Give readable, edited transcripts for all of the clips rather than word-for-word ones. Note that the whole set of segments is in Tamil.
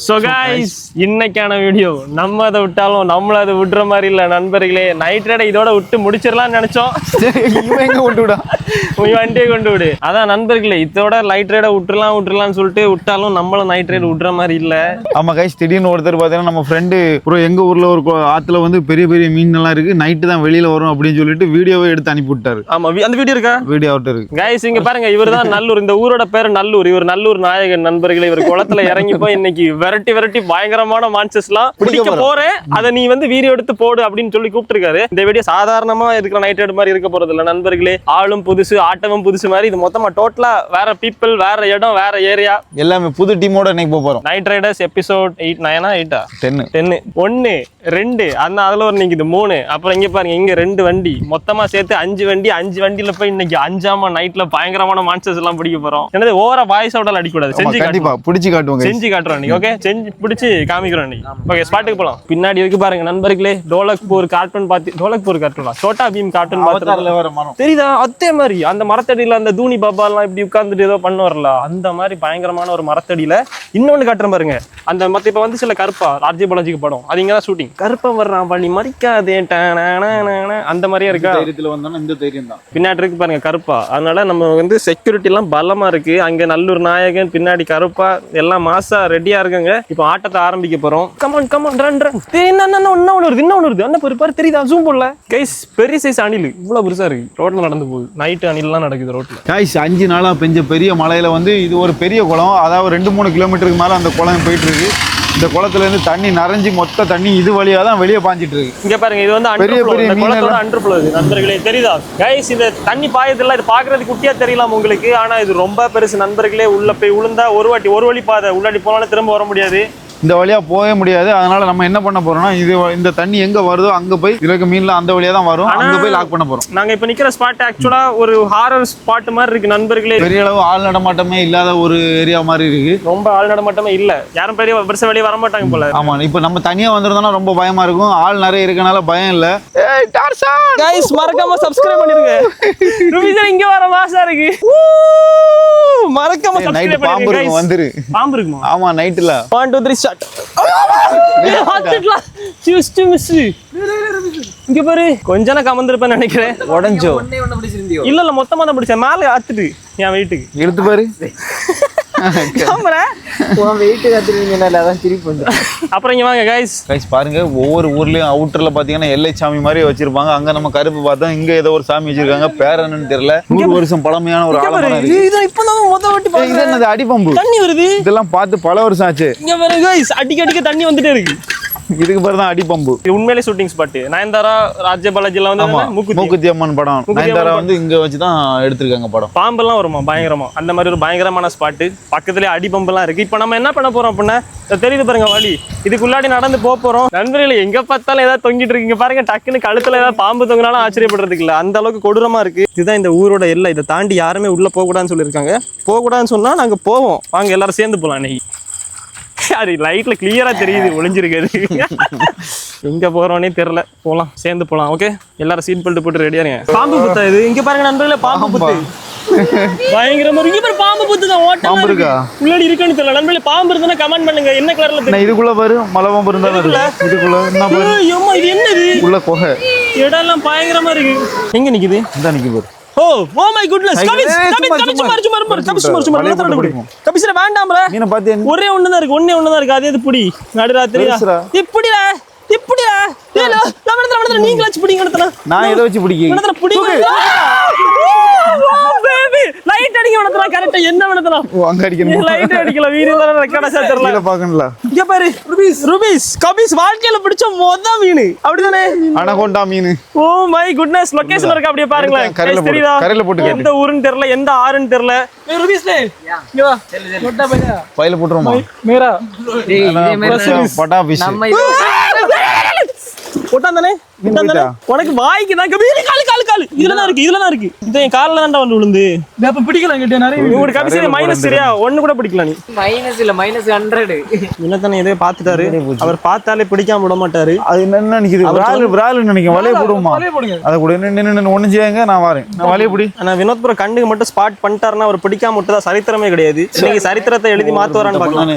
So guys, இன்னைக்கான வீடியோ நம்ம அதை விட்டாலும் நம்மள அதை விடுற மாதிரி இல்ல நண்பர்களே. நைட் ரைடை இதோட விட்டு முடிச்சிடலாம்னு நினைச்சோம். வண்டியை கொண்டு விடு. அதான் நண்பர்களே, இதோட லைட் ரைடை விட்டுலாம்னு சொல்லிட்டு விட்டாலும் நம்மளும் நைட் ரைடு விடுற மாதிரி இல்ல. ஆமா கைஸ், திடீர்னு ஒருத்தர் பாத்தீங்கன்னா நம்ம ஃப்ரெண்டு எங்க ஊர்ல ஒரு ஆத்துல வந்து பெரிய பெரிய மீன் எல்லாம் இருக்கு, நைட்டு தான் வெளியில வரும் அப்படின்னு சொல்லிட்டு வீடியோவை எடுத்து அனுப்பி விட்டாரு. ஆமா, அந்த வீடியோ இருக்கா? வீடியோ அவர்கிட்ட இருக்கு. கைஸ் இங்க பாருங்க, இவர் தான் நல்லூர். இந்த ஊரோட பேரு நல்லூர். இவர் நல்லூர் நாயகன் நண்பர்களே. இவர் குளத்துல இறங்கி போய் இன்னைக்கு விரட்டி பயங்கரமான மான்சஸ் எல்லாம் பிடிக்க போறேன், அதை நீ வந்து வீடியோ எடுத்து போடு அப்படின்னு சொல்லி கூப்பிட்டுருக்காரு. இந்த வீடியோ சாதாரணமா இருக்கிற நைட் ரைடு மாதிரி இருக்க போறது இல்ல நண்பர்களே. ஆளும் புதுசு, ஆட்டமும் புதுசு மாதிரி. இது மொத்தமா டோட்டலா வேற பீப்பிள், வேற இடம், வேற ஏரியா, எல்லாமே புது டீமோட இன்னைக்கு போறோம். நைட் ரைடர்ஸ் எபிசோட் 8 9 8 10 1 2 அந்த அதுல ஒரு நீங்க இது 3. அப்புறம் இங்க பாருங்க, இங்க 2 வண்டி, மொத்தமா சேர்த்து 5 வண்டி. 5 வண்டியில போய் இன்னைக்கு 5ஆம் நைட்ல பயங்கரமான மான்ஸ்டர்ஸ் எல்லாம் பிடிக்க போறோம். என்னது ஓவரா வாய்ஸ் அவுட் அடிக்க கூடாது, செஞ்சு கண்டிப்பா பிடிச்சு காட்டுவோம். செஞ்சு காட்டுறோம் நீங்க. ஓகே, செஞ்சு பிடிச்சு காமிக்கிறோம் நீங்க. ஓகே, ஸ்பாட்டுக்கு போலாம். பின்னாடி இருக்கு பாருங்க நண்பர்களே, டோலக்பூர் கார்ட்டூன் பாத்து. டோலக்பூர் கார்ட்டூனா சோட்டா பீம் கார்ட்டூன் பாத்து தெரியுதா? அதே மாதிரி அந்த மரத்தடியில அந்த தூணி பாபா எல்லாம் இப்படி உட்கார்ந்துட்டு ஏதோ பண்ண வரல, அந்த மாதிரி பயங்கரமான ஒரு மரத்தடியில இன்னொன்னு காட்டுறேன் பாருங்க. அந்த மத்த இப்ப வந்து சில கருப்பா ஆர்ஜி பாலாஜிக்கு படம், அது இங்கதான் ஷூட்டிங். கருப்பா வர்றான் பள்ளி மறிக்காதே அந்த மாதிரியா இருக்கா? இந்த தைரியம் தான் பின்னாடி இருக்கு பாருங்க கருப்பா. அதனால நம்ம வந்து செக்யூரிட்டி எல்லாம் பலமா இருக்கு. அங்க நல்லூர் நாயகன், பின்னாடி கருப்பா, எல்லாம் மாசா ரெடியா இருக்குங்க. இப்ப ஆட்டத்தை ஆரம்பிக்க போறோம். Come on come on run run. இன்னொன்னு வருது. அந்த பாரு தெரியுதா? ஜூம் போடல கைஸ். பெரிய சைஸ் அணில் இவ்வளவு பெருசா இருக்கு. ரோட்ல நடந்து போகுது. நைட் அணில் எல்லாம் நடக்குது ரோட்ல. கைஸ் 5 நாளா பெஞ்ச பெரிய மழையில வந்து இது ஒரு பெரிய குளம். அதாவது 2-3 கிலோமீட்டருக்கு மேல அந்த குளம் போயிட்டு இருக்கு. இந்த குளத்துல இருந்து தண்ணி நிறைஞ்சி மொத்த தண்ணி இது வழியா தான் வெளியே பாஞ்சிட்டு இருக்கு. இங்க பாருங்க, இது வந்து பெரிய பெரிய குளத்தோட அண்டர்ஃப்ளோ. நண்பர்களே தெரியுதா கைஸ்? இந்த தண்ணி பாயத்துல இது பாக்குறது குட்டியா தெரியலாம் உங்களுக்கு, ஆனா இது ரொம்ப பெருசு நண்பர்களே. உள்ள போய் விழுந்தா ஒரு வழி பாதை, உள்ளாடி போனாலும் திரும்ப வர முடியாது. இந்த வழியா போக முடியாது. அதனால நம்ம என்ன பண்ண போறோம்னா, இந்த தண்ணி எங்க வருதோ அங்க போய் இதுக்கு மீன்ல அந்த வழியா தான் வரும், அங்க போய் லாக் பண்ண போறோம். நாங்க இப்ப நிக்கிற ஸ்பாட் ஆக்சுவலா ஒரு ஹாரர் ஸ்பாட் மாதிரி இருக்கு நண்பர்களே. பெரிய அளவு ஆள் நடமாட்டமே இல்லாத ஒரு ஏரியா மாதிரி இருக்கு. ரொம்ப ஆள் நடமாட்டமே இல்ல, யாரும் பெரிய பெருசா வெளியே வர மாட்டாங்க போல. ஆமா, இப்ப நம்ம தனியா வந்திருந்தோம்னா ரொம்ப பயமா இருக்கும். ஆள் நிறைய இருக்கனால பயம் இல்ல. கைஸ் மறக்காம சப்ஸ்கிரைப் பண்ணிருங்க. ருபிசன் இங்க வர மாசா இருக்கு. மறக்காம சப்ஸ்கிரைப் பண்ணிருங்க. வந்துரு. பாம்பு இருக்குமா? ஆமா, நைட்ல 1 2 3 ஸ்டார்ட். இங்க பாரு, கொஞ்ச நான் கமந்திருப்பேன் நினைக்கிறேன். உடஞ்சோ? இல்ல மொத்தமா தான் பிடிச்சேன். மேல ஆத்துட்டு என் வெயிட்டுக்கு எடுத்து பாரு. அப்புறம் இங்க வாங்க கைஸ். பாருங்க, ஒவ்வொரு ஊர்லயும் அவுட்டர்ல பாத்தீங்கன்னா எல்லை சாமி மாதிரி வச்சிருப்பாங்க. அங்க நம்ம கருப்பு பார்த்தோம், இங்க ஏதோ ஒரு சாமி வச்சிருக்காங்க. பேர் என்னன்னு தெரியல. 100 வருஷம் பழமையான ஒரு ஆலமரம் இருக்கு. இது என்னது? அடிபம்பு. தண்ணி வருது. இதெல்லாம் பார்த்து பல வருஷம் ஆச்சு. இங்க பாருங்க கைஸ், அடிக்க தண்ணி வந்துட்டே இருக்கு. இதுக்கு பேர் தான் அடிபம்பு. உண்மையிலே ஷூட்டிங் ஸ்பாட். நயன்தாரா, ராஜ்ய பாலாஜில வந்து மூக்குத்தி அம்மன் படம் நயன்தாரா வந்து இங்க வச்சுதான் எடுத்திருக்காங்க படம். பாம்பெல்லாம் வருமா பயங்கரமா, அந்த மாதிரி ஒரு பயங்கரமான ஸ்பாட். பக்கத்துலயே அடிபம்பெல்லாம் இருக்கு. இப்ப நம்ம என்ன பண்ண போறோம் அப்படின்னா, தெரியுது பாருங்க வழி, இதுக்குள்ளாடி நடந்து போறோம் நண்பர்களே. எங்க பார்த்தாலும் ஏதாவது தொங்கிட்டு இருக்கு. பாருங்க, டக்குன்னு கழுத்துல ஏதாவது பாம்பு தொங்கினாலும் ஆச்சரியப்படுறதுக்கு இல்ல, அந்த அளவுக்கு கொடூரமா இருக்கு. இதுதான் இந்த ஊரோட எல்லை. இதை தாண்டி யாருமே உள்ள போக கூடாதுன்னு சொல்லியிருக்காங்க. போக கூடாதுன்னு சொன்னா நாங்க போவோம். வாங்க எல்லாரும் சேர்ந்து போலாம். இன்னைக்கு அது லைட்ல கிளியரா தெரியுது, ஒளிஞ்சிருக்காது. எங்க போறோன்னே தெரியல. போலாம், சேர்ந்து போலாம். ஓகே, எல்லாரும் சீட் பெல்ட் போட்டு ரெடியா இருங்க. பாம்பு புத்தா இது. இங்க பாருங்க நண்பர்களே, பாம்பு புத்து பயங்கரமா இருக்கு. இங்க பாம்பு புத்து தான். ஓட்டம் இருக்கா உள்ளாடி இருக்குன்னு தெரியல நண்பர்களே. பாம்பு இருந்தா கமெண்ட் பண்ணுங்க, என்ன கலர்ல தெரியும். இதுக்குள்ள பாரு, மலை பாம்பு இருந்தா இதுக்குள்ள என்ன பாரு. ஐயோ, இது என்னது? உள்ள குகை. இடம் எல்லாம் பயங்கரமா இருக்கு. எங்க நிக்குது? இந்த நிக்கு பாரு. Oh my goodness. கபிஸ் வேண்டாம்ல. ஒரே ஒண்ணுதான் இருக்கு. அதே புடி நடுராத்திரியா. இப்படிடா நீங்க வச்சு பிடிங்க. நான் எதை வச்சு பிடிக்க? லைட் அடிக்க வேணா கரெக்டா. என்ன வேணா அங்க அடிக்கணும். லைட் அடிக்கல. வீடியோ ரெக்கார்டா சேர்த்தறல. கீழ பாக்கணும்ல. இங்க பாரு, ரூபீஸ் கபிஸ் வாழ்க்கையில பிடிச்ச மொத மீன். அப்படிதானே? Anaconda mean. O my goodness. Location இருக்கு, அப்படியே பாருங்க. தெரியுதா? கரையில போட்டு எந்த ஊருன்னு தெரியல, எந்த ஆறுன்னு தெரியல. ரூபீஸ்லே இங்க வா. கொட்டா பையா பையில போட்டுறோமா? மேரா டேய், இதே மாதிரி பட்டா ஃபிஷ் நம்ம கொட்டா தானே. மீன் போயிட்டா? உனக்கு வாய்க்கு தான் காலு இதுலதான் இருக்கு இது என் காலில் தான்டா வந்து விழுந்து அப்ப பிடிக்கலாம் கேட்டியா நிறைய உங்களுக்கு கடைசி மைனஸ் சரியா ஒண்ணு கூட பிடிக்கல நீ மைனஸ் இல்ல -100 இன்னத்தானே எதோ பாத்துட்டாரு அவர் பார்த்தாலே பிடிக்காம விட மாட்டாரு அது என்ன நிக்குது விரால் நினைக்கும் வலைய போடுவோமா அதை கூட நின்று ஒண்ணு செய்யுங்க நான் வரேன் நான் வலைய பிடி ஆனா வினோத் ப்ரோ கண்ணுக்கு மட்டும் ஸ்பாட் பண்ணிட்டாருன்னா அவர் பிடிக்காம விட்டதா சரித்திரமே கிடையாது இன்னைக்கு சரித்திரத்தை எழுதி மாத்துவாரான்னு பார்க்கலாம்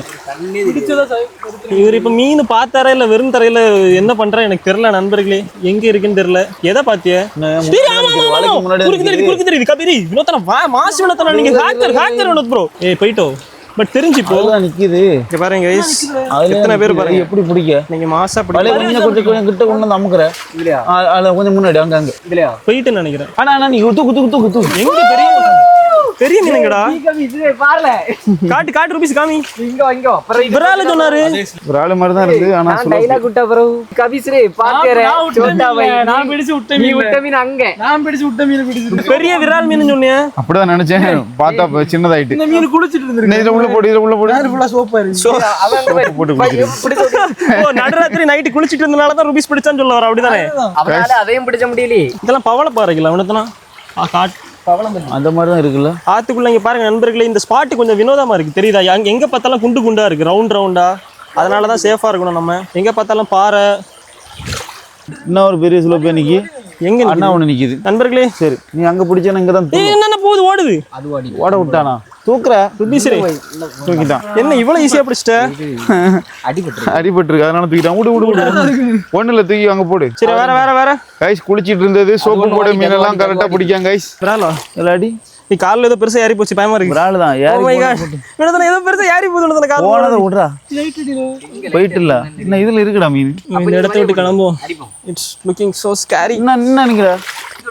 இவர் இப்ப மீன் பார்த்தாரா இல்ல வெறும் தரையில என்ன பண்றா எனக்கு தெரியல நண்பர்களே எங்க இருக்குன்னு தெரியல எதை பாத்தியா குறுக்கு தெரியுது கபீரி வினோத்தன மாசு வினோத்தன நீங்க ஹேக்கர் வினோத் ப்ரோ ஏய் போயிட்டோ பட் தெரிஞ்சு இப்போ நிக்குது இங்க பாருங்க guys எத்தனை பேர் பாருங்க எப்படி பிடிக்க நீங்க மாசா வலைய கொஞ்சம் கிட்ட கொண்டு வந்து அமுக்குற இல்லையா அதுல கொஞ்சம் முன்னாடி அங்க இல்லையா போயிட்டு நினைக்கிறேன் ஆனா நீ குத்து எங்க பெரிய மீனுங்கடா இது பாருல காட்டு ரூபீஸ் காமி இங்க அப்புறம் விரால சொன்னாரு விரால் மாதிரி தான் இருக்கு ஆனா நான் டைலாக் விட்ட அப்புறம் கபிஸ்ரே பாக்கறேன் சோட்டா பை நான் பிடிச்சு விட்ட நீ விட்ட மீன் அங்க நான் பிடிச்சு விட்ட மீன் பிடிச்சு பெரிய விரால் மீன் சொன்னியா அப்படிதான் நினைச்சேன் பார்த்தா சின்னதாயிட்டு இந்த மீன் குளிச்சிட்டு இருந்திருக்கு இதுல உள்ள போடு யாரு ஃபுல்லா சோப்பா இருக்கு அவங்க போட்டு எப்படி ஓ நடுராத்திரி நைட் குளிச்சிட்டு இருந்தனால தான் ரூபீஸ் பிடிச்சான்னு சொல்ல வர அப்படிதானே அவனால அதையும் பிடிச்ச முடியலையே இதெல்லாம் பவள பாறைகளா உனத்தனா காட்டு அந்த மாதிரி தான் இருக்குல்ல ஆத்துக்குள்ள இங்க பாருங்க நண்பர்களே இந்த ஸ்பாட் கொஞ்சம் வினோதமா இருக்கு தெரியுதா எங்க பார்த்தாலும் குண்டா இருக்கு ரவுண்டா அதனாலதான் சேஃபா இருக்கணும் நம்ம எங்க பார்த்தாலும் பாறை இன்னும் ஒரு பெரிய சிலோப்பே நிக்கி எங்க அண்ணா ஒண்ணு நிக்குது நண்பர்களே சரி நீ அங்க பிடிச்சா இங்க தான் என்னென்ன போகுது ஓடுது ஓட விட்டானா தூக்குற ரூபீஸ்ரே தூக்கிட்டான் என்ன இவ்வளவு ஈஸியா பிடிச்சிட்ட அடிபட்டு அதனால தூக்கிட்டான் விடு ஒண்ணுல தூக்கி அங்க போடு சரி வேற கைஸ் குளிச்சிட்டு இருந்தது சோப்பு போட மீனெல்லாம் கரெக்டா பிடிக்காங்க கைஸ் விராலா இல்லாடி நீ கால்ல ஏதோ பெருசா ஏறி போச்சு பயமா இருக்கு விரால் தான் Oh my God. வினோதனா ஏதோ பெருசா ஏறி போகுது கால் போனத விடுறா போயிட்டு இல்ல இன்னும் இதுல இருக்குடா மீன் இந்த இடத்த விட்டு கிளம்புவோம் இட்ஸ் லுக்கிங் சோ ஸ்கேரி என்ன நினைக்கிற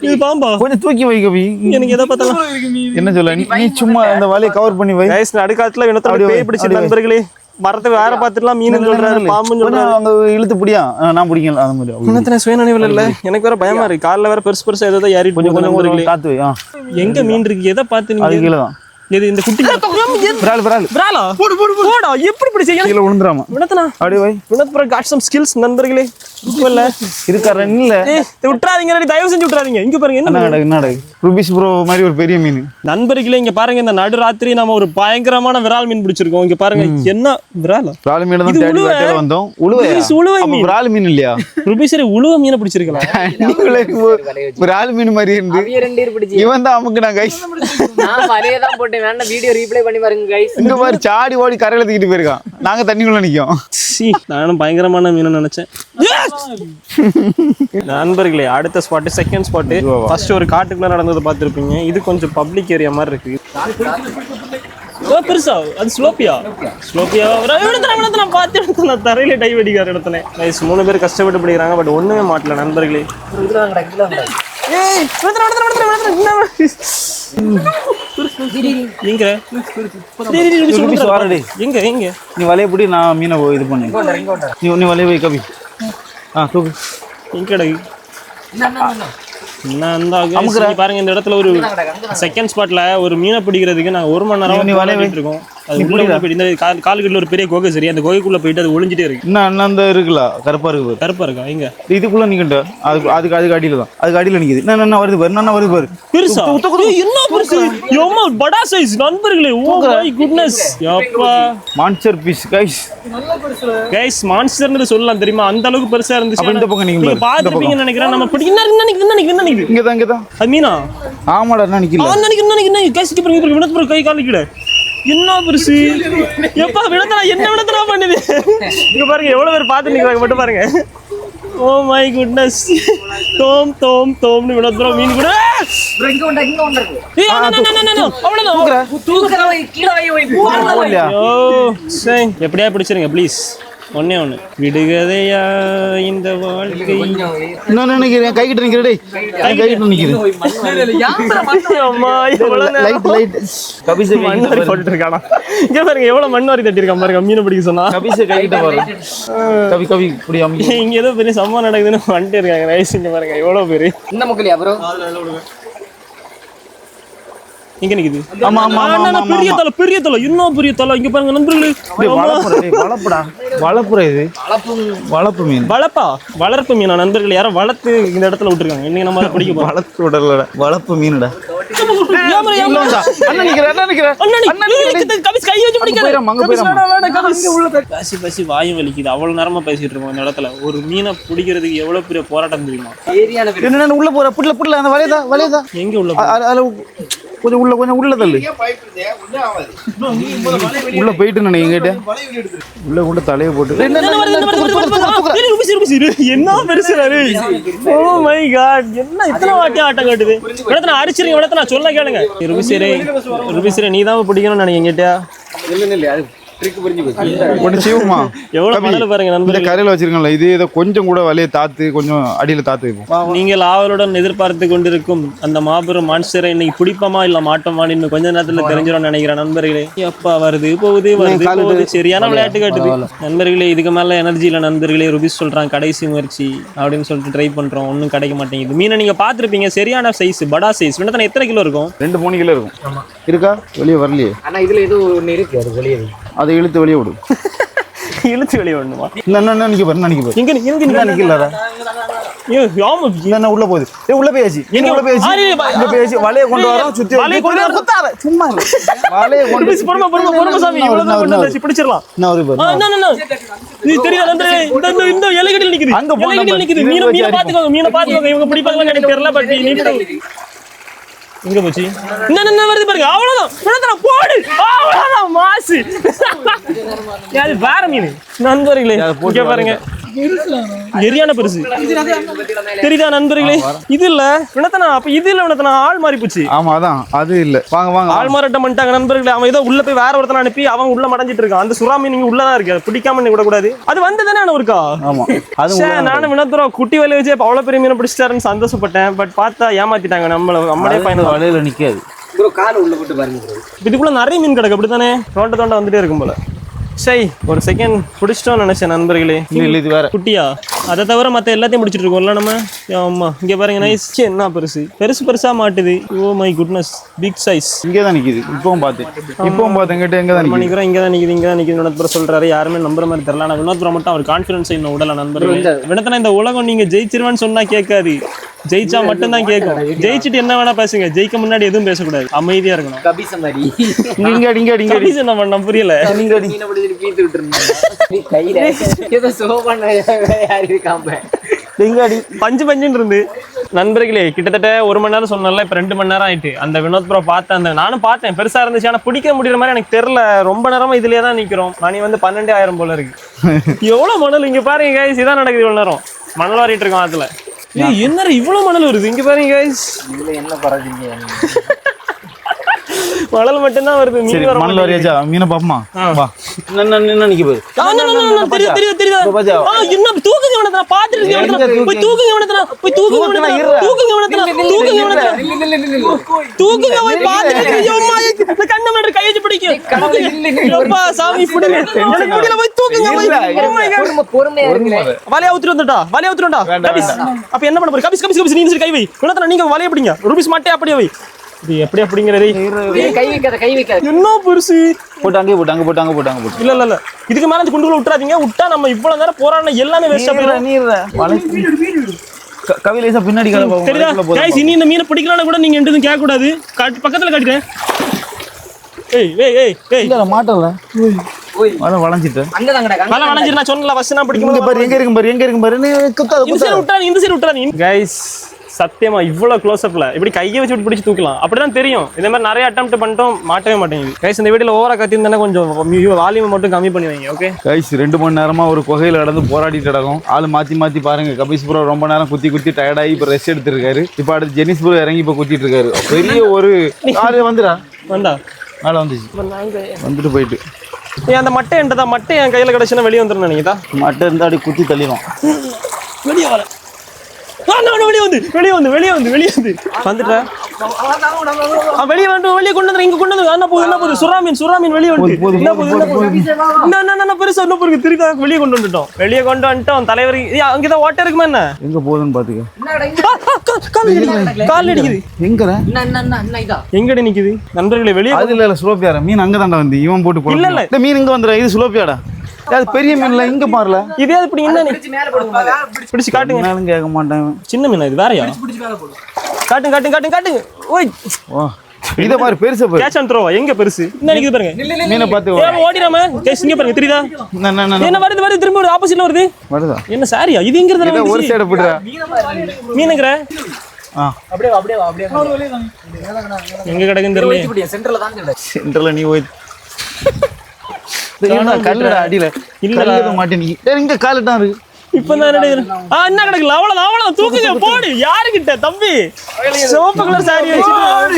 இது பாம்பா கொஞ்சம் தூக்கி வை கவி எனக்கு எதை பார்த்தாலும் என்ன சொல்ல நீ சும்மா இந்த வலையை கவர் பண்ணி வை கைஸ் நடுக்காத்துல வினோத்தோட பேய் பிடிச்ச நண்பர்களே மரத்தை வேற பார்த்துட்டுலாம் மீன் சொல்றாரு பாம்புன்னு சொல்றாரு அவங்க இழுத்து பிடியா நான் பிடிக்கல அந்த மாதிரி வினோத்தன சுயநினைவுல இல்ல எனக்கு வேற பயமா இருக்கு கால்ல வேற பெருசா ஏதோ ஏறிட்டு கொஞ்சம் போகுது கொஞ்சம் நண்பர்களே. காத்து வை எங்க மீன் இருக்கு எதை பார்த்து அது நீங்க கீழே தான் இது இந்த குட்டி விரால் விராலா போடா எப்படி பிடிச்ச கீழே விழுந்துராமா வினோத்தனா அப்படியே வை Vinod bro got some skills நண்பர்களே இல்ல இருக்கார இல்ல விட்டுறாதீங்க தயவு செஞ்சு விட்டுறாதீங்க இங்க பாருங்க என்ன என்ன ரூபிஸ் ப்ரோ மாதிரி ஒரு பெரிய மீன் நண்பர்களே இங்க பாருங்க இந்த நடு ராத்திரி நம்ம ஒரு பயங்கரமான விரால் மீன் பிடிச்சிருக்கோம் இங்க பாருங்க என்ன விராலா விரால் மீன் தான் இது தேடி உழுவை. வேட்டையில வந்தோம் உழுவை உழுவை அப்ப மீன். விரால் மீன் இல்லையா ருபீசரி உழுவ மீனை பிடிச்சிருக்கலாம் நீங்களே விரால் மீன் மாதிரி இருந்து அவிய ரெண்டு பேர் பிடிச்சி இவன் தான் அமுக்குனா கைஸ் நான் வலைய தான் போட்டேன் வேணா வீடியோ ரீப்ளே பண்ணி பாருங்க கைஸ் இங்க மாதிரி சாடி ஓடி கரையில தூக்கிட்டு போயிருக்கான் நாங்க தண்ணிக்குள்ள நிக்கோம் நானும் பயங்கரமான மீனை நினைச்சேன் நண்பர்களே அடுத்த ஸ்பாட் செகண்ட் ஸ்பாட் ஃபர்ஸ்ட் ஒரு காட்டுக்குள்ள நடந்ததை பார்த்திருப்பீங்க இது கொஞ்சம் பப்ளிக் ஏரியா மாதிரி இருக்கு ஓ பெருசா அது ஸ்லோப்பியா நான் பார்த்து நான் தரையில டை வெடிக்கிற இடத்துல கைஸ் 3 பேர் கஷ்டப்பட்டு பிடிக்கிறாங்க பட் ஒண்ணுமே மாட்டல நண்பர்களே ஏய் எங்க எங்க எங்க நீ வலைய பிடி நான் மீனை இது பண்ணு நீ வலைய வை கவி தூக்கு எங்கடா பாருங்க இந்த இடத்துல ஒரு செகண்ட் ஸ்பாட்ல ஒரு மீனை பிடிக்கிறதுக்கு நாங்க 1 மணி நேரம் விளையாடிட்டு இருக்கோம் அது உள்ள போயிட்டு இந்த காலுக்குள்ள ஒரு பெரிய குகை சரி அந்த குகைக்குள்ள போயிட்டு அது ஒளிஞ்சிட்டே இருக்கு இன்னும் அந்த இருக்குல்ல கருப்பா இருக்கு கருப்பா இருக்கா எங்க இதுக்குள்ள நிக்கிட்ட அதுக்கு அடியில தான் அதுக்கு அடியில நிக்குது என்ன வருது பாரு என்ன வருது பாரு பெருசா ஏய், என்ன பெருசு யோமா படா சைஸ் நண்பர்களே ஓ மை குட்னஸ் யப்பா மான்ஸ்டர் பீஸ் கைஸ் கைஸ் மான்ஸ்டர்னு சொல்லலாம் தெரியுமா அந்த அளவுக்கு பெருசா இருந்துச்சு அப்ப இந்த பக்கம் நீங்க நீங்க பாத்துப்பீங்கன்னு நினைக்கிறேன் நம்ம பிடி என்ன நிக்குது இங்கதான் அது மீனா ஆமாடா என்ன நிக்கல நினைக்கிறேன் கைஸ் கிட்ட பாருங்க வினோத் ப்ரோ கை கால் கிட்ட என்ன பெருசு எப்பா வினோத்தனா என்ன வினோத்தனா பண்ணுது இங்க பாருங்க எவ்வளவு பேர் பாத்து நிக்கிறாங்க மட்டும் பாருங்க ஓ மை குட்னஸ் தோம்னு வினோத் ப்ரோ மீன் கூட இங்க ஒண்ணு இருக்கு ஏய் அவ்வளவுதான் தூக்குற வை கீழ வை ஓ சரி எப்படியா பிடிச்சிருங்க ப்ளீஸ் ஒண்ணே விடுகதையா இந்த வாழ்க்கை இன்னொன்னு நினைக்கிறேன் கை கிட்ட நிக்கிறே கை கிட்ட நிக்குது அம்மா எவ்வளவு லைட் கபிச மண் வாரி போட்டுட்டு இருக்கானா இங்க பாருங்க எவ்வளவு மண் வாரி தட்டிருக்கான் பாருங்க மீனை பிடிக்க சொன்னா கபிச கை கிட்ட பாரு கவி புடி அம்மி இங்க ஏதோ பெரிய சம்பவம் நடக்குதுன்னு வந்துட்டு இருக்காங்க ரைஸ் இங்க பாருங்க எவ்வளவு பேரு இந்த முக்கலையா ப்ரோ இங்க நிக்குது. ஆமா ஆமா ஆமா பெரிய தலை இன்னும் பெரிய தலை. இங்க பாருங்க நண்பர்களே, வளப்புற இது வளப்பு மீன். வளர்ப்பு மீனா நண்பர்கள்? யாரும் வளர்த்து இந்த இடத்துல விட்டுருக்காங்க. இன்னைக்கு நம்ம பிடிக்க போறோம். வளர்த்து விடல, வளப்பு மீனுடா. பசி வாயும் வலிக்குது. அவ்வளவு நேரமா பேசிட்டு இருக்கோம் இந்த இடத்துல. ஒரு மீனை பிடிக்கிறதுக்கு எவ்வளவு பெரிய போராட்டம் தெரியுமா? உள்ள போற புட்ல அந்த வலையதா எங்க உள்ள கொஞ்சம் உள்ள தள்ளு. உள்ள போயிட்டு நினைக்கிட்ட உள்ள கொண்டு தலையை போட்டு என்ன பெருசு. ஓ மை காட், என்ன இத்தனை வாட்டி ஆட்டம் காட்டுது. இடத்துல அரிச்சிருங்க, இடத்துல நான் சொல்ல கேளுங்க. ருபிசரே நீ தான் பிடிக்கணும்னு நினைக்கிட்டா? கரையில வச்சிருக்கல இது இதை கொஞ்சம் கூட வலையை தாத்து கொஞ்சம் அடியில தாத்து வைப்போம். நீங்கள் ஆவலுடன் எதிர்பார்த்து கொண்டிருக்கும் அந்த மாபெரும் மான்ஸ்டரை இன்னைக்கு பிடிப்போமா இல்ல மாட்டோமான்னு கொஞ்ச நேரத்துல தெரிஞ்சிடும் நினைக்கிறேன் நண்பர்களே. அப்பா வருது போகுது சரியான விளையாட்டு காட்டுது நண்பர்களே. இதுக்கு மேல எனர்ஜி இல்ல நண்பர்களே. ருபிஸ் சொல்றான் கடைசி முயற்சி அப்படின்னு சொல்லிட்டு ட்ரை பண்றோம், ஒன்னும் கிடைக்க மாட்டேங்குது. மீனை நீங்க பாத்துருப்பீங்க, சரியான சைஸ், படா சைஸ். வினத்தனை எத்தனை கிலோ இருக்கும்? 2-3 கிலோ இருக்கும். இருக்கா? வெளியே வரலையே. ஆனா இதுல ஏதோ ஒண்ணு இருக்கு, அது வெளியே அதை இழுத்து வெளியே விடு. இழுத்து வெளியே விடணுமா? உள்ள போகுது. உள்ள போயாச்சு. உள்ள போயாச்சு. வலையை கொண்டு வரோம். சுத்தி சும்மா வலையை கொண்டு பிடிச்சிடலாம். மீனை பாத்துக்கோங்க. இவங்க பிடிப்பாங்க எனக்கு தெரியல. பட் இங்க போச்சு. என்ன வருது பாருங்க. அவ்வளவுதான் போடு. அவ்வளவுதான் மாசு. அது வேற மீன் நண்பர்களே. இங்க பாருங்க, எரியான பெருசு தெரியுதா நண்பர்களே? இது இல்ல வினத்தனா. அப்ப இது இல்ல வினத்தனா, ஆள் மாறி போச்சு. ஆமா அதான் அது இல்ல. வாங்க ஆள் மாறாட்டம் பண்ணிட்டாங்க நண்பர்களே. அவன் ஏதோ உள்ள போய் வேற ஒருத்தனை அனுப்பி அவன் உள்ள மடஞ்சிட்டு இருக்கான். அந்த சுறா மீன் இங்க உள்ளதான் இருக்கு. பிடிக்காம விட கூடாது. அது வந்ததானே இருக்கா? ஆமா நானும் வினத்துறோம் குட்டி வலைய வச்சு அவ்வளவு பெரிய மீனை பிடிச்சிட்டாருன்னு சந்தோஷப்பட்டேன். பட் பார்த்தா ஏமாத்திட்டாங்க நம்மளே. பயணம் வலையில நிக்காது. கால் உள்ள போட்டு பாருங்க. இதுக்குள்ள நிறைய மீன் கிடக்கு. அப்படித்தானே தோண்ட வந்துட்டே இருக்கும் போல. சரி ஒரு செகண்ட் பிடிச்சிட்டோம்னு நினைச்சேன் நண்பர்களே. இது வேற குட்டியா? அதை தவிர மற்ற எல்லாத்தையும் முடிச்சிட்டு இருக்கோம்ல நம்ம. ஆமா இங்க பாருங்க, நைஸ். என்ன பெருசா மாட்டுது. Oh my goodness, big size. இங்கே தான் நிக்குது. இப்பவும் பார்த்தேன் கிட்ட எங்க தான் நிக்கிறோம். இங்க தான் நிக்குது. வினோத்புரம் சொல்றாரு. யாருமே நம்புற மாதிரி தெரியல. ஆனா வினோத்புரம் மட்டும் அவர் கான்ஃபிடன்ஸ் இன்னும் உடல நண்பர்களே. வினத்தனா இந்த உலகம் நீங்க ஜெயிச்சிருவேன்னு சொன்னா கேட்காது. ஜெயிச்சா மட்டும் தான் கேட்கும். ஜெயிச்சுட்டு என்ன வேணா பேசுங்க. ஜெயிக்க முன்னாடி எதுவும் பேசக்கூடாது. அமைதியா இருக்கணும். என்ன பண்ண புரியல. பஞ்சுன்னு இருந்து நண்பர்களே கிட்டத்தட்ட 1 மணி நேரம் சொன்னல. இப்ப 2 மணி நேரம் ஆயிட்டு. அந்த வினோத்புரம் பார்த்தேன். நானும் பார்த்தேன். பெருசா இருந்துச்சு. ஆனா பிடிக்க முடியற மாதிரி எனக்கு தெரியல. ரொம்ப நேரமா இதுலயே தான் நிக்கிறோம். மணி 12,000 போல இருக்கு. எவ்வளவு மணல் இங்க பாருங்க கைஸ். இதான் நடக்குது. இவ்வளவு நேரம் மணல் வாரிட்டு இருக்கோம் ஆத்துல. என்ன இவ்வளவு மணல் வருது இங்க பாருங்க கைஸ். என்ன பறக்குங்க? மணல் மட்டும் தான் வருது. மீன் வர மணல் வரையாச்சா? மீனை பாப்பமா? வா. என்ன நிக்க போகுது? தெரியுது. என்ன தூக்குங்க வினத்தனா. பாத்துட்டு இருக்கேன். போய் தூக்குங்க வினத்தனா. போய் பாத்துட்டு இருக்கேன். கண்ணு முன்னாடி கை வச்சு பிடிக்கும். அப்பா சாமி புடிங்க. எனக்கு முடியல. போய் தூக்குங்க. பொறுமையா இருக்கு. வலைய ஊத்துட்டு வந்துடா. அப்ப என்ன பண்ண போற? கபிஸ் நீ கை வை. வினத்தனா நீங்க வலைய பிடிங்க. ருபிஸ் மாட்டே அப்படியே வை. இது எப்படி அப்படிங்கறது? கை வைக்காத. என்ன பெருசு. போட்டு அங்கே போட்டு. இல்ல இதுக்கு மேல குண்டுக்குள்ள விட்டுறாதீங்க. விட்டா நம்ம இவ்வளவு நேரம் போராடின எல்லாமே வேஸ்டா போயிடும். கவிலேசா பின்னாடி தெரியுதா கைஸ்? இனி இந்த மீனை பிடிக்கலன்னா கூட நீங்க எதுவும் கேட்க கூடாது. பக்கத்துல காட்டிட்டேன். இல்ல மாட்டல. வலை வளைஞ்சிட்டேன். வலை வளைஞ்சிட்டு நான் சொன்னல ஃபர்ஸ்ட் நான் பிடிக்கும் பாரு. எங்க இருக்கும் பாரு. நீ குத்தாத. இந்த சைடு விட்டுறாதீங்க கைஸ். சத்தியமா இவ்வளவு க்ளோஸ் அப்ல இப்படி கையை வச்சு பிடிச்சி தூக்கலாம். அப்படிதான் தெரியும். இதே மாதிரி நிறைய அட்டெம்ப்ட் பண்ணிட்டோம், மாட்டவே மாட்டேங்குது கைஸ். இந்த வீடியோல ஓவரா கத்திருந்தா கொஞ்சம் வால்யூம் மட்டும் கம்மி பண்ணி வைங்க. ஓகே கைஸ் 2 மணி நேரமா ஒரு குகையில நடந்து போராடிட்டு கிடக்கும். ஆளு மாத்தி பாருங்க. கபிஸ் ப்ரோ ரொம்ப நேரம் குத்தி டயர்டாகி இப்ப ரெஸ்ட் எடுத்துருக்காரு. இப்ப அடுத்து ஜெனிஸ் ப்ரோ இறங்கி இப்ப குத்திட்டு இருக்காரு. பெரிய ஒரு ஆளு வந்தா மேல வந்துச்சு. வந்துட்டு போயிட்டு அந்த மட்டை என்றதா மட்டை என் கையில கிடைச்சுன்னா வெளியே வந்துடும் நினைக்கிதா? மட்டை இருந்தா அப்படி குத்தி தள்ளிடும். வெளியே வர வெளியே வந்து வந்துட்டா வெளியே வந்து வெளியே கொண்டு வந்து இங்க கொண்டு வந்து என்ன போகுது சுறா மீன் வெளியே வந்து என்ன போகுது என்ன பெருசா என்ன போகுது திருக்க வெளியே கொண்டு வந்துட்டோம் தலைவர் அங்கதான் ஓட்ட இருக்குமா என்ன எங்க போகுதுன்னு பாத்துக்க. கால் அடிக்குது எங்கடி நிக்குது நண்பர்களே வெளியே அது இல்ல சுலோப்பியாரா மீன் அங்கதான்டா வந்து இவன் போட்டு இல்ல, இல்ல. இந்த மீன் இங்க வந்துடும். இது சுலோப்பியாடா. அது பெரிய மீன்ல இங்க பாருல. இதே இப்படி என்ன பிடிச்சு காட்டுங்க. நானும் கேட்க மாட்டேன். சின்ன மீன் இது வேறயா? காட்டுங்க ஓய் வா இத பாரு பெருசா பாரு. கேட்ச் அண்ட் த்ரோ எங்க பெருசு என்ன நிக்குது பாருங்க. மீனை பாத்து ஓடிராம கேஸ் இங்க பாருங்க தெரியுதா? என்ன வருது திரும்ப ஒரு ஆப்போசிட்ல வருது. வருதா? என்ன சாரியா இது எங்கறத ஒரு சைடு போடுறா. மீனுங்கற அப்படியே எங்க கிடக்குன்னு தெரியல. சென்டர்ல தான் கிடக்கு. சென்டர்ல நீ போய் கல்லுடா அடியில இல்ல மாட்டே நீ இங்க காலுதான் இருக்கு. இப்பதான் என்ன கிடக்குல அவ்வளவுதான் தூக்குங்க போடு. யாருக்கிட்ட தம்பி சிவப்பு கலர் சாரி வச்சு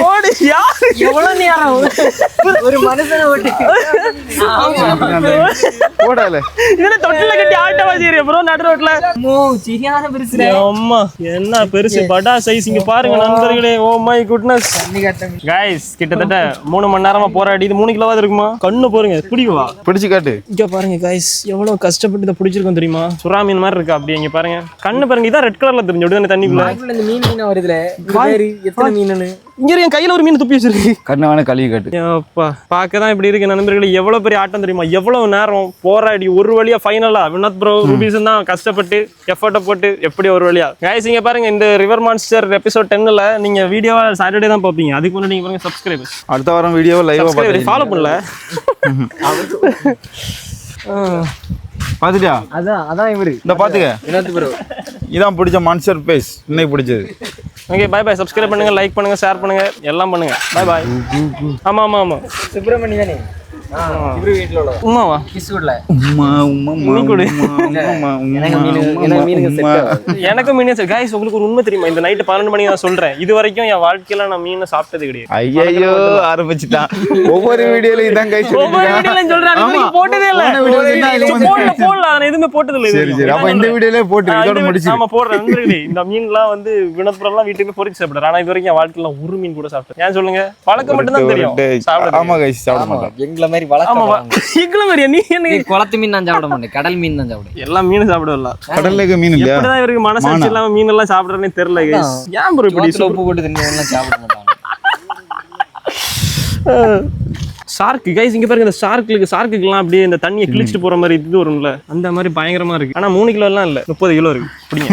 போடு. யாரு எவ்வளவு நேரம் ஒரு மனுஷனை ஓட்டி போடல இதுல தொட்டில கட்டி ஆட்டவா செய்யறிய ப்ரோ நடு ரோட்ல. சரியான பெருசு. அம்மா என்ன பெருசு படா சைஸ். இங்க பாருங்க நண்பர்களே. ஓ மை குட்னஸ் கைஸ் கிட்டத்தட்ட 3 மணி நேரமா போராடி இது 3 கிலோவாது இருக்குமா? கண்ணு பாருங்க பிடிக்குவா பிடிச்சு காட்டு. இங்க பாருங்க கைஸ் எவ்வளவு கஷ்டப்பட்டு இதை பிடிச்சிருக்கோம் தெரியுமா? சுறா மீன் மாதிரி இருக்கு. அப்படி இங்க பாருங்க கண்ணு பாருங்க. இதான் ரெட் கலர்ல தெரிஞ்சு விடுங்க தண்ணிக்குள்ள. இந்த மீன் வருதுல எத்தனை மீன் இங்க என் கையில ஒரு மீன் துப்பி வச்சிருக்கு. கண்ணை வேணா கழுவி காட்டு. அப்பா பார்க்கதான் இப்படி இருக்கு நண்பர்களே. எவ்வளவு பெரிய ஆட்டம் தெரியுமா? எவ்வளவு நேரம் போராடி ஒரு வழியா ஃபைனலா வினோத் ப்ரோ ரூபீஸ் தான் கஷ்டப்பட்டு எஃபர்ட்டை போட்டு எப்படி ஒரு வழியா. கைஸ் இங்க பாருங்க இந்த ரிவர் மான்ஸ்டர் எபிசோட் 10ல நீங்க வீடியோவா சாட்டர்டே தான் பாப்பீங்க. அதுக்கு முன்னாடி நீங்க பாருங்க சப்ஸ்கிரைப். அடுத்த வாரம் வீடியோ லைவா ஃபாலோ பண்ணல பாத்துட்டியா? அதான் இவரு இந்த பாத்துக்க. வினோத் ப்ரோ இதான் பிடிச்ச மான்ஸ்டர் பேஸ் இன்னைக்கு பிடிச்சது. ஓகே பை சப்ஸ்கிரைப் பண்ணுங்க, லைக் பண்ணுங்க, ஷேர் பண்ணுங்க, எல்லாம் பண்ணுங்க. பை. ஆமா சுப்பிரமணி தானே இவரு வீட்ல உள்ள உமாவா கிஸ் குட்ல எனக்கு மீன் செட். கைஸ் உங்களுக்கு ஒரு உண்மை தெரியுமா? இந்த நைட் 12 மணிக்கு நான் சொல்றேன். இது வரைக்கும் என் வாழ்க்கையில நான் மீன் சாப்பிட்டது கிடையாது. ஐயோ ஆரம்பிச்சுட்டான். ஒவ்வொரு வீடியோலயும் இதான் கைஸ் ஒவ்வொரு வீடியோலயும் சொல்றேன். நீங்க போட்டதே இல்ல. போடல நான் எதுவுமே போட்டது இல்ல. சரி அப்ப இந்த வீடியோலயே போட்டு இதோட முடிச்சு. ஆமா போடுறேன் நண்பர்களே. இந்த மீன்லாம் வந்து வினோத்புரம்லாம் வீட்டுக்கு பொரிச்சு சாப்பிடுறேன். ஆனா இது வரைக்கும் என் வாழ்க்கையில ஒரு மீன் கூட சாப்பிட்டேன். ஏன் சொல்லுங்க? பழக்கம் மட்டும் தான் தெரியும். ஆமா கைஸ் சாப்பிட மாட்டேன். எங்கள மாதிரி வளர்க்க நீ என்ன குளத்து மீன் தான் சாப்பிட மாட்டேன். கடல் மீன் தான் சாப்பிடுவேன். எல்லா மீனும் சாப்பிடல. கடல்ல இருக்க மீன் இல்லையா? எப்படிதான் இவருக்கு மனசாட்சி இல்லாம மீன் எல்லாம் சாப்பிடுறேன்னு தெரியல கைஸ். ஏன் ப்ரோ இப்படி உப்பு போட்டு தண்ணி எல்லாம் சாப்பிட மாட்டாங்க. ஷார்க் கைஸ் இங்க பாருங்க. இந்த ஷார்க்குலாம் அப்படியே இந்த தண்ணியை கிழிச்சிட்டு போற மாதிரி இது வரும்ல, அந்த மாதிரி பயங்கரமா இருக்கு. ஆனா 3 கிலோ எல்லாம் இல்ல, 30 கிலோ இருக்கு. அப்படிங்க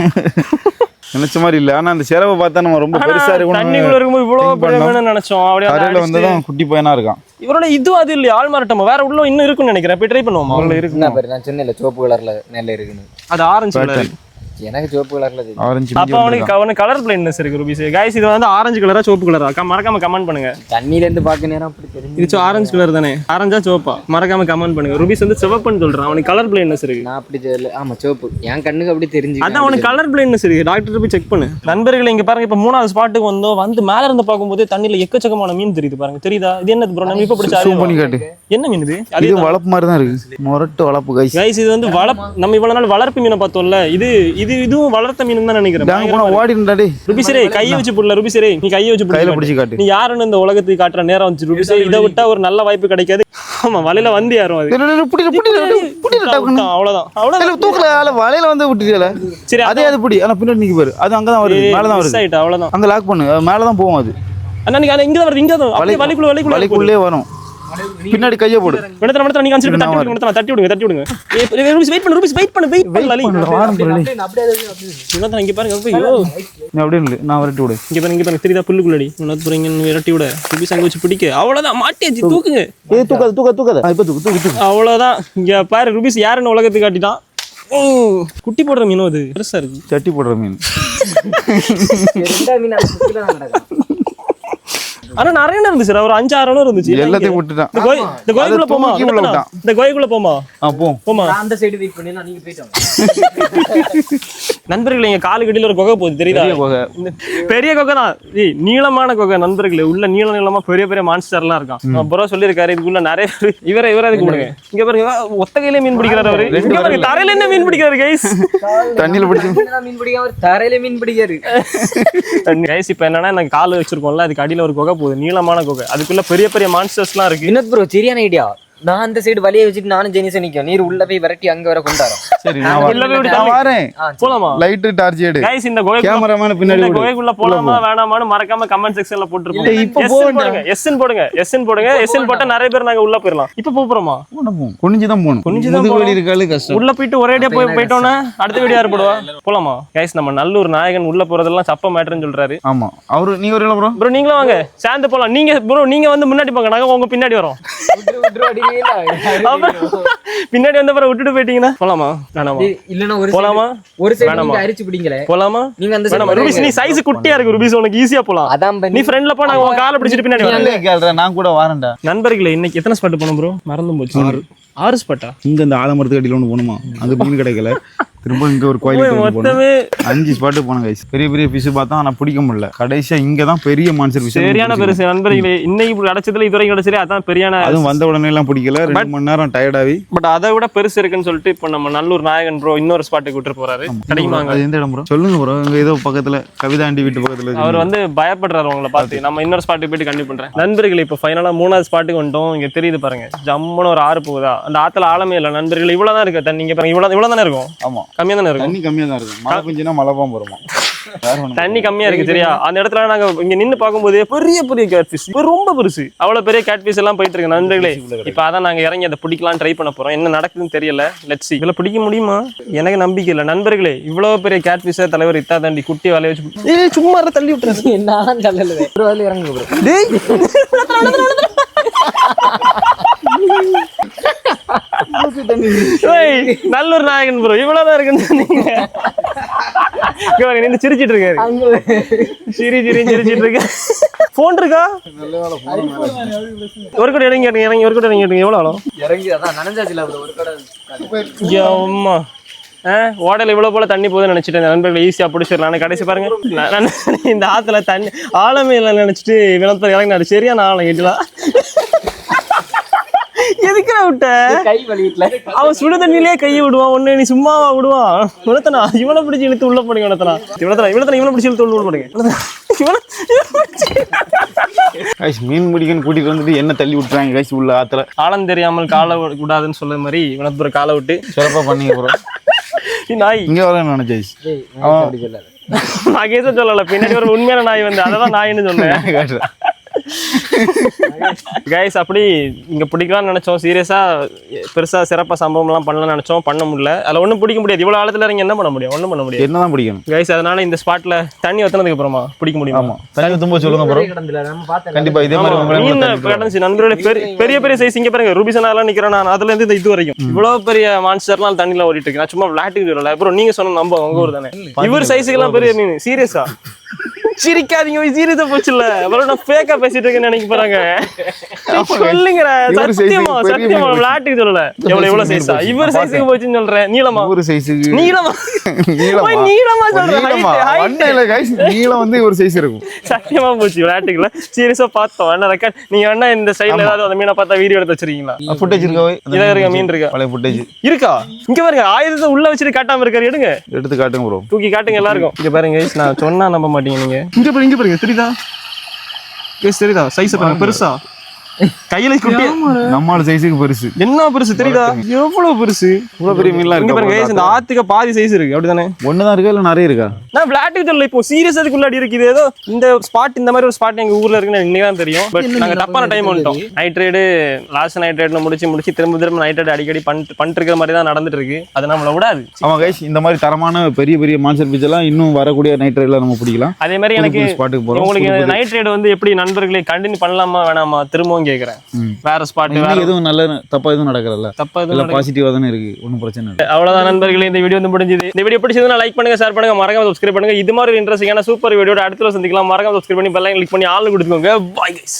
நினைச்ச மாதிரி இல்ல. ஆனா அந்த செரவை பார்த்தா நம்ம ரொம்ப பெருசா இருக்கும். தண்ணிக்குள்ள இருக்கும்போது இவ்வளவு பெரிய நினைச்சோம். அப்படியே கரையில வந்துதான் குட்டி பையனா இருக்கான். இவரோட இது அது இல்ல ஆள்மாரட்டமா வேற உள்ள இன்னும் இருக்குன்னு நினைக்கிறேன். போய் ட்ரை பண்ணுவோமா? உள்ள இருக்கு. நான் சொன்னேன்ல சிவப்பு கலர்ல நெல்ல இருக்குன்னு. அது ஆரஞ்சு கலர். எனக்கு சிவப்பு கலர்ல தெரியும். ஆரஞ்சு. அப்ப அவனுக்கு கலர் பிளைண்ட்னஸ் இருக்கு ரூபீஸ். கைஸ் இது வந்து ஆரஞ்சு கலரா சிவப்பு கலரா? மறக்காம கமெண்ட் பண்ணுங்க. தண்ணில இருந்து பாக்க நேரம் அப்படி தெரியும். இது ஆரஞ்சு கலர் தானே? ஆரஞ்சா சிவப்பா? மறக்காம கமெண்ட் பண்ணுங்க. ரூபீஸ் வந்து சிவப்புன்னு சொல்றான். அவனுக்கு கலர் பிளைண்ட்னஸ் இருக்கு. நான் அப்படி தெரியல. ஆமா சிவப்பு. என் கண்ணுக்கு அப்படி தெரிஞ்சு. அதான் அவனுக்கு கலர் பிளைண்ட்னஸ் இருக்கு. டாக்டர் போய் செக் பண்ணு. நண்பர்களே இங்க பாருங்க. இப்ப 3வது ஸ்பாட்டுக்கு வந்தோம். வந்து மேல இருந்து பாக்கும்போது தண்ணில எக்கச்சக்கமான மீன் தெரியுது பாருங்க. தெரியுதா? இது என்னது ப்ரோ? நம்ம இப்ப பிடிச்ச பண்ணி காட்டு. என்ன மீன் இது? இது வளப்பு மாதிரி தான் இருக்கு. மொரட்டு வளப்பு கைஸ். கைஸ் இது வந்து நம்ம இவ்வளவு நாள் வளர்ப்பு மீனை பார்த்தோம்ல. இதுவும் வளர்த்த மீன் தான் நினைக்கிறேன். ஓடிண்டா ருபிசரே கையை வச்சு போடல. ருபிசரே நீ கையை வச்சு கையில பிடிச்சு காட்டு. நீ யாருன்னு இந்த உலகத்துக்கு காட்டுற நேரம் வந்துச்சு ருபிசே. இதை விட்டா ஒரு நல்ல வாய்ப்பு கிடைக்காது. ஆமா வலையில வந்து யாரும் அது அவ்வளவுதான் தூக்கல வலையில வந்து விட்டுல. சரி அதே அது பிடி. ஆனா பின்னாடி நிக்க பாரு. அது அங்கதான் வருது. மேலதான் வருது. அவ்வளவுதான். அங்க லாக் பண்ணு. மேலதான் போகும் அது. அண்ணா நீங்க இங்க வருது. இங்க வலைக்குள்ளே வரும். பின்னாடி கைய போடு. விடத்த நீங்க அஞ்சு தட்டி விடுங்க. வெயிட் பண்ணு ரூபீஸ். வெயிட் பண்ணு. இங்க பாருங்க. ஐயோ நீ அப்படியே இல்ல. நான் விரட்டி விடு. இங்க பாருங்க தெரியுதா? புல்லுக்குள்ளடி வினோத்புரங்க விரட்டி விட. ரூபீஸ் அங்க வச்சு பிடிக்க. அவ்வளவுதான். மாட்டியாச்சு. தூக்குங்க. தூக்காத. இப்ப தூக்கு. அவ்வளவுதான். இங்க பாரு ரூபீஸ் யாருன்னு உலகத்துக்கு காட்டிட்டான். குட்டி போடுற மீனும் அது பெருசா இருக்கு. சட்டி போடுற மீன். ஆனா நிறைய இருந்துச்சு ஒரு 5-6 இருந்துச்சு. எல்லாத்தையும் விட்டுட்டான். இந்த கோயிலுக்குள்ள போமா, தூக்கி உள்ள விட்டான். இந்த கோயிலுக்குள்ள போமா, போமா. அந்த சைடு வெயிட் பண்ணி நீங்க போயிட்டாங்க. நண்பர்களே, எங்க காலு கடியில ஒரு குகை போகுது தெரியுதா? பெரிய குகை தான், நீளமான குகை நண்பர்களே. உள்ள நீளமா பெரிய பெரிய மான்ஸ்டர்லாம் இருக்கான். ப்ரோ சொல்லியிருக்காரு இதுக்குள்ள நிறைய இவரை அதுக்கு போடுங்க. இங்க பாருங்க, ஒத்த கையில மீன் பிடிக்கிறாரு அவரு. இங்க பாருங்க, தரையில என்ன மீன் பிடிக்கிறாரு கைஸ். தண்ணியில பிடிச்சு மீன் பிடிக்காம தரையில மீன் பிடிக்காரு கைஸ். இப்ப என்னன்னா நாங்க கால் வச்சிருக்கோம்ல, அதுக்கு அடியில ஒரு குகை போகுது, நீளமான குகை. அதுக்குள்ள பெரிய பெரிய மான்ஸ்டர்ஸ்லாம் இருக்கு. வினோத் ப்ரோ சரியான ஐடியா. நான் அந்த சைடு வழியை வச்சுட்டு நானும் ஜெனிஸும் நிக்கும். நீர் உள்ள போய் விரட்டி அங்க வர கொண்டாரோம். சரி, உள்ள போய் நான் வரேன். போலாமா? லைட் டார்ச் எடு கைஸ். இந்த கேமராமேன் பின்னாடி இந்த கோயிலுக்குள்ள போலாமா வேணாமான்னு மறக்காம கமெண்ட் செக்ஷன்ல போட்டுருப்போம். இப்போ போடுங்க, எஸ்என் போடுங்க, எஸ்என் போடுங்க. எஸ்என் போட்டா நிறைய பேர் நாங்க உள்ள போயிரலாம். இப்போ போறோமா? குனிஞ்சு தான் போணும். முதுகு இருக்காது கஷ்டம். உள்ள போயிட்டு ஒரேடியா போயிட்டோம்னா அடுத்த வீடியோ யார் போடுவா? போலாமா கைஸ்? நம்ம நல்லூர் நாயகன் உள்ள போறதெல்லாம் சப்ப மேட்டர்னு சொல்றாரு. ஆமா, அவரு நீங்க வரல ப்ரோ? ப்ரோ நீங்களும் வாங்க, சேர்ந்து போலாம். நீங்க வந்து முன்னாடி போங்க, நாங்க உங்க பின்னாடி வரோம். பின்னாடி வந்த அப்புறம் விட்டுட்டு போயிட்டீங்கன்னா போலாமா வேணாமா? இல்லனா போலாமா? ஒரு சைடு நீங்க அரிச்சு பிடிங்களே. போலாமா? நீங்க அந்த சைடு ரூபிஸ், நீ சைஸ் குட்டியா இருக்கு ரூபிஸ், உனக்கு ஈஸியா போலாம். அதான் நீ ஃப்ரண்ட்ல போ, நான் உன் காலை பிடிச்சிட்டு பின்னாடி வரேன். நான் கூட வரேன்டா. நண்பர்களே, இன்னைக்கு எத்தனை ஸ்பாட் போனோம் ப்ரோ? மறந்து போச்சு. 6 ஸ்பாட்டா? இங்க இந்த ஆலமரத்துக்கு அடியில ஒண்ணு போணுமா, அங்க மீன் கிடைக்கல. திரும்ப இங்க ஒரு கோயிலுக்கு மொத்தமே 5 ஸ்பாட்டு போனோம் கைஸ். பெரிய பெரிய ஃபிஷ் பார்த்தா ஆனா பிடிக்க முடியல. கடைசியா இங்க தான் பெரிய மான்சர் ஃபிஷ். சரியான பெருசு நண்பர்களே. இன்னைக்கு கிடைச்சதுல இதுவரைக்கும் கிடைச்சது அதான் பெரியான. அதுவும் வந்த உடனே எல்லாம் பிடிக்கல, 2 மணி நேரம் டயர்ட் ஆகி. பட் அதை விட பெருசு இருக்குன்னு சொல்லிட்டு இப்போ நம்ம நல்லூர் நாயகன் ப்ரோ இன்னொரு ஸ்பாட்டுக்கு விட்டு போறாரு. கிடைக்குமா? அது எந்த இடம் ப்ரோ? சொல்லுங்க ப்ரோ. இங்க ஏதோ பக்கத்துல கவிதா ஆண்டி வீட்டு பக்கத்துல. அவர் வந்து பயப்படுறாரு உங்களை பார்த்து. நம்ம இன்னொரு ஸ்பாட்டுக்கு போயிட்டு கண்டிப்பா பண்றேன். நண்பர்களே, இப்போ ஃபைனலா 3வது ஸ்பாட்டுக்கு வந்துட்டோம். இங்க தெரியுது பாருங்க, ஜம்முன்னு ஒரு ஆறு போகுதா. அந்த ஆத்துல ஆழமே இல்லை நண்பர்களே. இவ்வளவுதான் இருக்கு தண்ணி. இங்க பாருங்க, இவ்வளவு தானே இருக்கும். ஆமா, கம்மியா தானே இருக்கும். தண்ணி கம்மியா தான் இருக்கும். மழை பெஞ்சுனா மழை பாம்பு வருமா? தண்ணி கம்மியா இருக்கு சரியா. அந்த இடத்துல நாங்க இங்க நின்னு பார்க்கும்போது பெரிய பெரிய கேட்ஃபிஷ், ரொம்ப பெருசு. அவ்வளவு பெரிய கேட்ஃபிஷ் எல்லாம் போயிட்டு இருக்கு நண்பர்களே. இப்ப அதான் நாங்க இறங்கி அதை பிடிக்கலாம் ட்ரை பண்ண போறோம். என்ன நடக்குதுன்னு தெரியல. Let's see. இதுல பிடிக்க முடியுமா? எனக்கு நம்பிக்கை இல்லை நண்பர்களே. இவ்வளவு பெரிய கேட்ஃபிஷ் தலைவர் இத்தா தாண்டி குட்டி வலைய வச்சு சும்மா தள்ளி விட்டுருச்சு. நான் தள்ளல ப்ரோ, அதுல இறங்கு ப்ரோ. நல்லூர் நாயகன் ப்ரோ இவ்வளவுதான் இருக்குன்னு நீங்க நின்று சிரிச்சிட்டு இருக்காரு. சிரிச்சிட்டு இருக்க. போன் இருக்கா? ஒரு கூட இறங்கி இறங்கி ஒரு கூட இறங்கி எவ்வளவு இறங்கி அதான் நனஞ்சாச்சுல ப்ரோ. ஒரு கடை அம்மா ஓடல இவ்வளவு போல தண்ணி போகுதுன்னு நினைச்சிட்டேன் நண்பர்கள். ஈஸியா பிடிச்சிடலாம். கடைசி பாருங்க, இந்த ஆத்துல தண்ணி ஆழமே இல்லை நினைச்சிட்டு வினோத் இறங்கினாரு. சரியான ஆழம் கேட்டலாம். எதுக்குற விட்ட? கை வலிக்கல. அவன் சுடு தண்ணியிலே கையை விடுவான். ஒண்ணு நீ சும்மாவா விடுவான்? வினத்தனா இவனை பிடிச்சி இழுத்து உள்ள போடுங்க. வினத்தனா இவனை பிடிச்சி இழுத்து உள்ள போடுங்க. மீன் முடிக்கன்னு கூட்டிட்டு வந்துட்டு என்ன தள்ளி விட்டுறாங்க கைஸ் உள்ள ஆத்துல. ஆழம் தெரியாமல் காலை விடாதுன்னு சொல்ல மாதிரி வினத்புர காலை விட்டு சிறப்பா பண்ணீங்க ப்ரோ. நாய் இங்க வர நினைச்சேன். நான் கேச சொல்லல, பின்னாடி ஒரு உண்மையான நாய் வந்து அதான் நாயின்னு சொன்னேன். கைஸ் அப்படி இங்க பிடிக்கலாம்னு நினைச்சோம். சீரியஸா பெருசா சிறப்பா சம்பவம் எல்லாம் பண்ணலாம்னு நினைச்சோம், பண்ண முடியல. அதுல ஒண்ணும் பிடிக்க முடியாது. இவ்வளவு ஆழத்துல இறங்கி என்ன பண்ண முடியும்? ஒண்ணும் பண்ண முடியாது. என்னதான் பிடிக்கணும் கைஸ். அதனால இந்த ஸ்பாட்ல தண்ணி ஊத்துனதுக்கு அப்புறமா பிடிக்க முடியுமா? ஆமா, தண்ணி ஊத்தும் போது சொல்லுங்க ப்ரோ. கண்டிப்பா இதே மாதிரி நண்பர்களே பெரிய பெரிய சைஸ். இங்க பாருங்க ரூபிசனா எல்லாம் நிக்கிறேன் நான். அதுல இருந்து இது வரைக்கும் இவ்வளவு பெரிய மான்ஸ்டர்லாம் தண்ணில ஓடிட்டு இருக்கு. நான் சும்மா விளையாட்டுக்கு சொல்லல ப்ரோ. நீங்க சொன்ன நம்ப உங்க ஊர் தானே. இவர் சைஸுக்கு எல்லாம் பெரிய மீன். சீரியஸா சிரிக்காதீங்க, சீரியஸா போச்சுல. அப்புறம் நான் ஃபேக்கா பேசிட்டு இருக்கேன்னு நினைக்க போறாங்க. சொல்லுங்க சத்தியமா சத்தியமா விளையாட்டுக்கு சொல்லல. எவ்வளவு சைஸா இவர் சைஸுக்கு போச்சுன்னு சொல்றேன். நீளமா ஒரு சைஸுக்கு நீளமா நீளமா சொல்றேன். நீளம் வந்து ஒரு சைஸ் இருக்கும். சத்தியமா போச்சு விளையாட்டுக்குல. சீரியஸா பார்த்தோம். என்ன ரெக்கார்ட் நீங்க வேணா இந்த சைடுல ஏதாவது அந்த மீனை பார்த்தா வீடியோ எடுத்து வச்சிருக்கீங்களா? ஃபுட்டேஜ் இருக்கா? இதா இருக்க மீன் இருக்கா? பழைய ஃபுட்டேஜ் இருக்கா? இங்க பாருங்க, ஆயுதத்தை உள்ள வச்சுட்டு காட்டாம இருக்காரு. எடுங்க, எடுத்து காட்டுங்க ப்ரோ. தூக்கி காட்டுங்க எல்லாருக்கும். இங்க பாருங்க, நான் சொன்னா நம்ப மாட்டீங்க நீங்க. இங்க பாருங்க தெரியுதா? தெரியுதா சைஸ் பாருங்க, பெருசா கையில குட்டி. நம்மளோட சைஸுக்கு பெருசு. என்ன பெருசு தெரியுதா? எவ்வளவு பெருசு. இவ்வளவு பெரிய மீன்லாம் இருக்கு பாருங்க. இந்த ஆத்துக்கு பாதி சைஸ் இருக்கு. அப்படிதானே? ஒண்ணுதான் இருக்கா இல்ல நிறைய இருக்கா? நான் விளையாட்டுக்கு தெரியல. இப்போ சீரியஸ் அதுக்குள்ளாடி இருக்குது. ஏதோ இந்த ஸ்பாட் இந்த மாதிரி ஒரு ஸ்பாட் எங்க ஊர்ல இருக்குன்னு இன்னைக்கு தான் தெரியும். பட் நாங்க தப்பான டைம் வந்துட்டோம். நைட்ரேடு லாஸ்ட் நைட்ரேட்ல முடிச்சு திரும்ப நைட்ரேட் அடிக்கடி பண்ணிட்டு இருக்கிற மாதிரி தான் நடந்துட்டு இருக்கு. அது நம்மள விடாது. ஆமா கைஸ், இந்த மாதிரி தரமான பெரிய பெரிய மான்சர் பீச் எல்லாம் இன்னும் வரக்கூடிய நைட்ரேட்ல நம்ம பிடிக்கலாம். அதே மாதிரி எனக்கு உங்களுக்கு நைட்ரேட் வந்து எப்படி நண்பர்களை கண்டினியூ பண்ணலாமா வேணாமா? திரும்ப தான் கேக்குறேன். வேற ஸ்பாட் வேற எதுவும் நல்ல தப்பா எதுவும் நடக்கறல்ல, தப்பா எதுவும் எல்லாம் பாசிட்டிவா தானே இருக்கு, ஒன்றும் பிரச்சனை இல்லை. அவ்வளவுதான் நண்பர்களே, இந்த வீடியோ வந்து முடிஞ்சது. இந்த வீடியோ பிடிச்சதுன்னா லைக் பண்ணுங்க, ஷேர் பண்ணுங்க, மறக்காம சப்ஸ்கிரைப் பண்ணுங்க. இது மாதிரி இன்ட்ரெஸ்டிங்கான சூப்பர் வீடியோட அடுத்த சந்திக்கலாம். மறக்காம சப்ஸ்கிரைப் பண்ணி பெல் ஐகான் கிளிக் பண்ணி ஆல் கொடுத்துக்கோங்க. Bye guys.